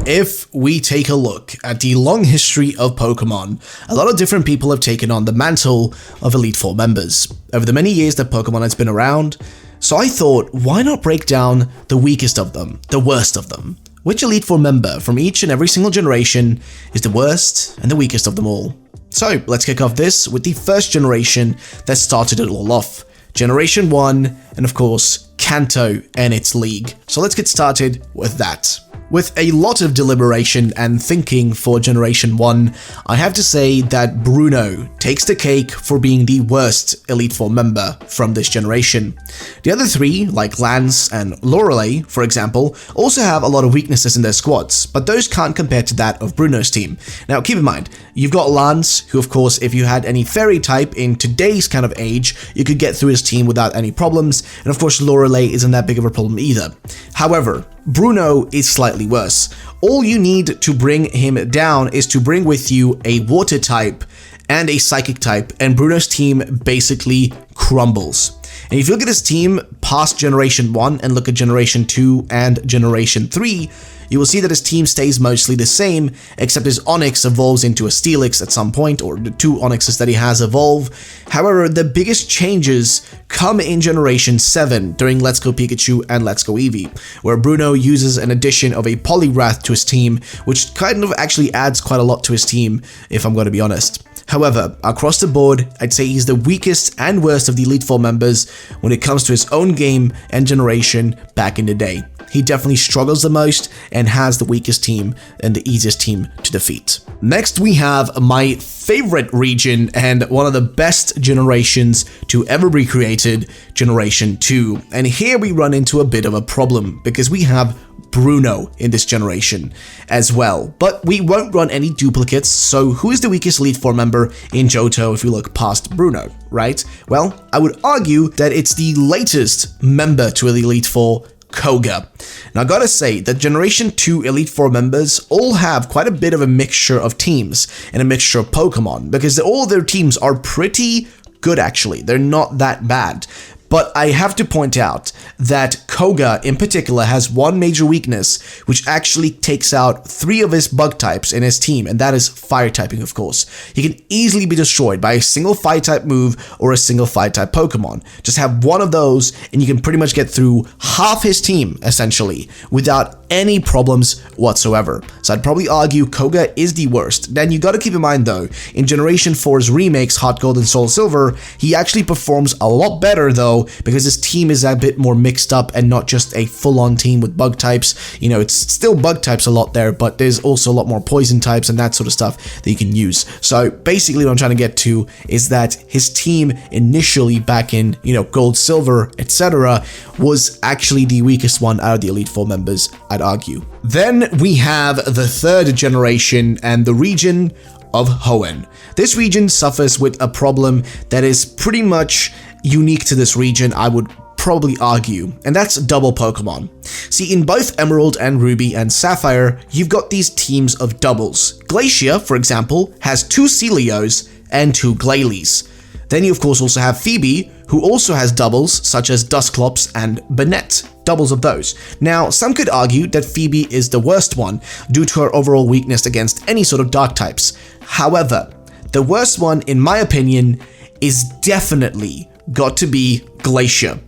If we take a look at the long history of Pokemon, a lot of different people have taken on the mantle of Elite Four members over the many years that Pokemon has been around. So I thought, why not break down the weakest of them, the worst of them? Which Elite Four member from each and every single generation is the worst and the weakest of them all? So let's kick off this with the first generation that started it all off. Generation 1, and of course, Kanto and its league. So let's get started with that. With a lot of deliberation and thinking for Generation 1, I have to say that Bruno takes the cake for being the worst Elite Four member from this generation. The other three, like Lance and Lorelei, for example, also have a lot of weaknesses in their squads, but those can't compare to that of Bruno's team. Now keep in mind, you've got Lance, who of course, if you had any fairy type in today's kind of age, you could get through his team without any problems, and of course Lorelei isn't that big of a problem either. However, Bruno is slightly worse. All you need to bring him down is to bring with you a water type and a psychic type, and Bruno's team basically crumbles. And if you look at his team past Generation 1 and look at Generation 2 and Generation 3, you will see that his team stays mostly the same, except his Onix evolves into a Steelix at some point, or the two Onixes that he has evolve. However, the biggest changes come in Generation 7 during Let's Go Pikachu and Let's Go Eevee, where Bruno uses an addition of a Poliwrath to his team, which kind of actually adds quite a lot to his team, if I'm going to be honest. However, across the board, I'd say he's the weakest and worst of the Elite Four members when it comes to his own game and generation back in the day. He definitely struggles the most and has the weakest team and the easiest team to defeat. Next, we have my favorite region and one of the best generations to ever be created, Generation 2. And here we run into a bit of a problem because we have Bruno in this generation as well. But we won't run any duplicates, so who is the weakest Elite Four member in Johto if we look past Bruno, right? Well, I would argue that it's the latest member to the Elite Four, Koga. Now I gotta say that Generation 2 Elite Four members all have quite a bit of a mixture of teams and a mixture of Pokemon, because all their teams are pretty good actually, they're not that bad. But I have to point out that Koga in particular has one major weakness, which actually takes out 3 of his bug types in his team, and that is fire typing, of course. He can easily be destroyed by a single fire type move or a single fire type Pokemon. Just have one of those and you can pretty much get through half his team, essentially, without any problems whatsoever. So I'd probably argue Koga is the worst. Then you gotta keep in mind though, in Generation 4's remakes, Heart Gold and Soul Silver, he actually performs a lot better though, because his team is a bit more mixed up and not just a full-on team with bug types. You know, it's still bug types a lot there, but there's also a lot more poison types and that sort of stuff that you can use. So basically what I'm trying to get to is that his team initially back in, you know, Gold, Silver, etc. was actually the weakest one out of the Elite Four members, I'd argue. Then we have the third generation and the region of Hoenn. This region suffers with a problem that is pretty much unique to this region, I would probably argue, and that's double Pokemon. See, in both Emerald and Ruby and Sapphire, you've got these teams of doubles. Glacier, for example, has 2 Celios and 2 Glalis. Then you of course also have Phoebe, who also has doubles such as Dusclops and Banette, doubles of those. Now, some could argue that Phoebe is the worst one due to her overall weakness against any sort of dark types. However, the worst one, in my opinion, is definitely got to be Glacier.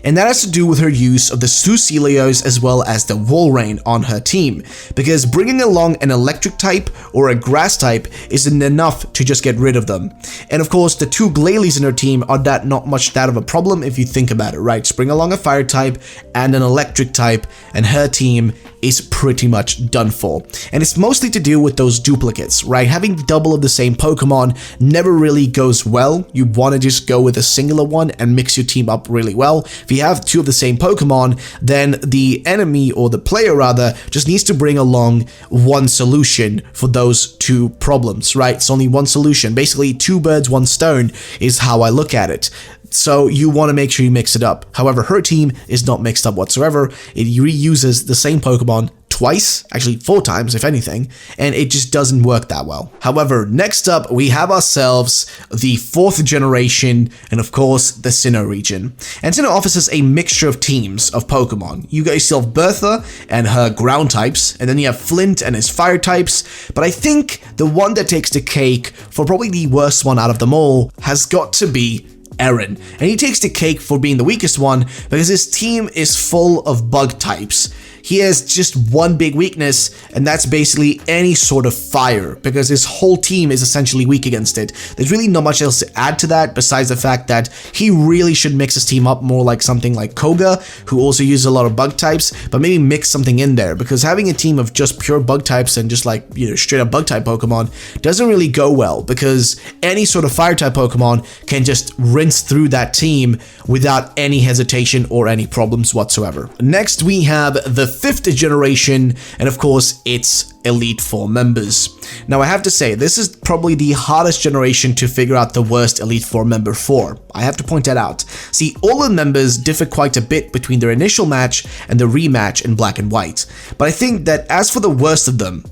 And that has to do with her use of the 2 Celios as well as the Walrein on her team, because bringing along an electric type or a grass type isn't enough to just get rid of them. And of course, the 2 Glalis in her team are not much that of a problem if you think about it, right? Just bring along a fire type and an electric type, and her team is pretty much done for. And it's mostly to do with those duplicates, right? Having double of the same Pokemon never really goes well. You want to just go with a singular one and mix your team up really well. If you have 2 of the same Pokemon, then the enemy, or the player rather, just needs to bring along one solution for those 2 problems, right? It's only one solution. Basically, 2 birds, 1 stone is how I look at it. So you want to make sure you mix it up. However, her team is not mixed up whatsoever. It reuses the same Pokemon twice, actually 4 times if anything, and it just doesn't work that well. However, next up we have ourselves the 4th generation, and of course the Sinnoh region. And Sinnoh offers us a mixture of teams of Pokemon. You got yourself Bertha and her ground types, and then you have Flint and his fire types, but I think the one that takes the cake for probably the worst one out of them all has got to be Aaron. And he takes the cake for being the weakest one because his team is full of bug types. He has just one big weakness, and that's basically any sort of fire, because his whole team is essentially weak against it. There's really not much else to add to that besides the fact that he really should mix his team up more like something like Koga, who also uses a lot of bug types, but maybe mix something in there, because having a team of just pure bug types and just like, straight up bug type Pokemon doesn't really go well, because any sort of fire type Pokemon can just rinse through that team without any hesitation or any problems whatsoever. Next, we have the 5th generation, and of course its Elite Four members. Now I have to say, this is probably the hardest generation to figure out the worst Elite Four member for. I have to point that out. See, all the members differ quite a bit between their initial match and the rematch in Black and White, but I think that as for the worst of them,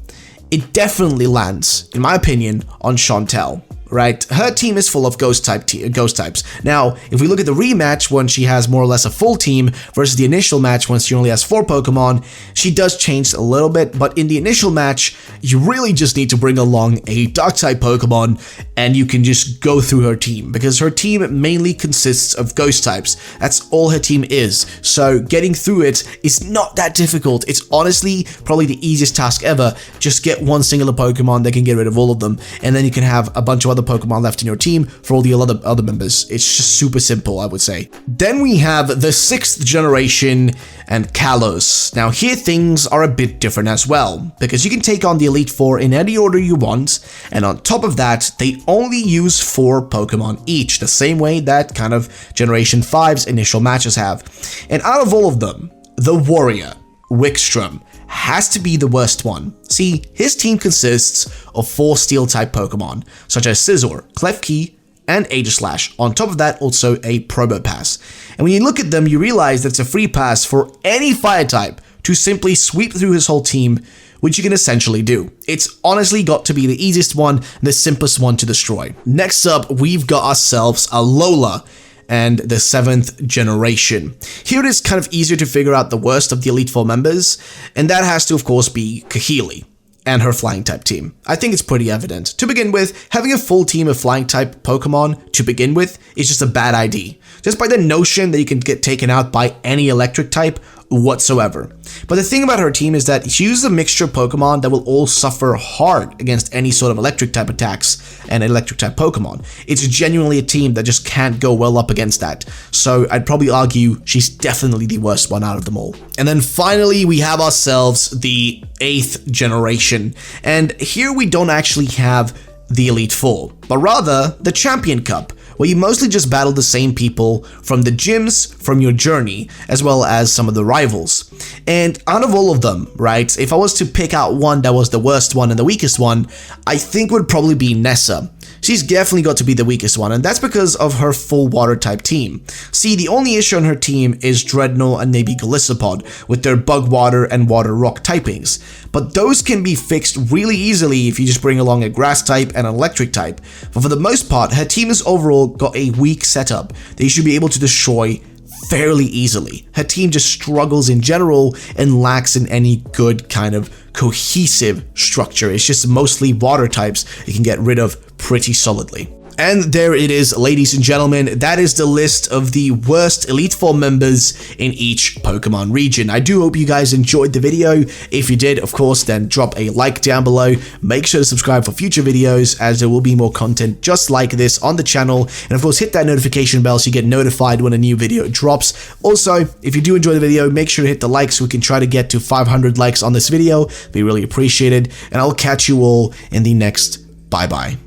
it definitely lands, in my opinion, on Chantel. Right, her team is full of ghost types. Now, if we look at the rematch when she has more or less a full team versus the initial match when she only has 4 Pokemon, she does change a little bit, but in the initial match, you really just need to bring along a dark type Pokemon and you can just go through her team, because her team mainly consists of ghost types. That's all her team is, so getting through it is not that difficult. It's honestly probably the easiest task ever. Just get one singular Pokemon that can get rid of all of them, and then you can have a bunch of other Pokemon left in your team for all the other members. It's just super simple, I would say. Then we have the 6th generation and Kalos. Now here things are a bit different as well, because you can take on the Elite Four in any order you want, and on top of that, they only use 4 Pokemon each, the same way that kind of Generation 5's initial matches have. And out of all of them, the Warrior, Wickstrom, has to be the worst one. See, his team consists of 4 Steel-type Pokemon, such as Scizor, Klefki, and Aegislash. On top of that, also a Probopass. And when you look at them, you realize that it's a free pass for any Fire-type to simply sweep through his whole team, which you can essentially do. It's honestly got to be the easiest one, the simplest one to destroy. Next up, we've got ourselves a Lola, and the 7th generation. Here it is kind of easier to figure out the worst of the Elite Four members, and that has to of course be Kahili and her flying type team. I think it's pretty evident. To begin with, having a full team of flying type Pokemon to begin with is just a bad idea. Just by the notion that you can get taken out by any electric type whatsoever. But the thing about her team is that she uses a mixture of Pokemon that will all suffer hard against any sort of electric type attacks and electric type Pokemon. It's genuinely a team that just can't go well up against that. So I'd probably argue she's definitely the worst one out of them all. And then finally we have ourselves the 8th generation. And here we don't actually have the Elite Four, but rather the Champion Cup, where you mostly just battle the same people from the gyms from your journey, as well as some of the rivals. And out of all of them, right, if I was to pick out one that was the worst one and the weakest one, I think would probably be Nessa. She's definitely got to be the weakest one, and that's because of her full water type team. See, the only issue on her team is Dreadnought and maybe Golisopod with their bug water and water rock typings. But those can be fixed really easily if you just bring along a grass type and an electric type. But for the most part, her team has overall got a weak setup that you should be able to destroy fairly easily. Her team just struggles in general and lacks in any good kind of cohesive structure. It's just mostly water types you can get rid of pretty solidly. And there it is, ladies and gentlemen, that is the list of the worst Elite Four members in each Pokemon region. I do hope you guys enjoyed the video. If you did, of course, then drop a like down below. Make sure to subscribe for future videos, as there will be more content just like this on the channel. And of course, hit that notification bell so you get notified when a new video drops. Also, if you do enjoy the video, make sure to hit the like so we can try to get to 500 likes on this video. It'd be really appreciated. And I'll catch you all in the next bye-bye.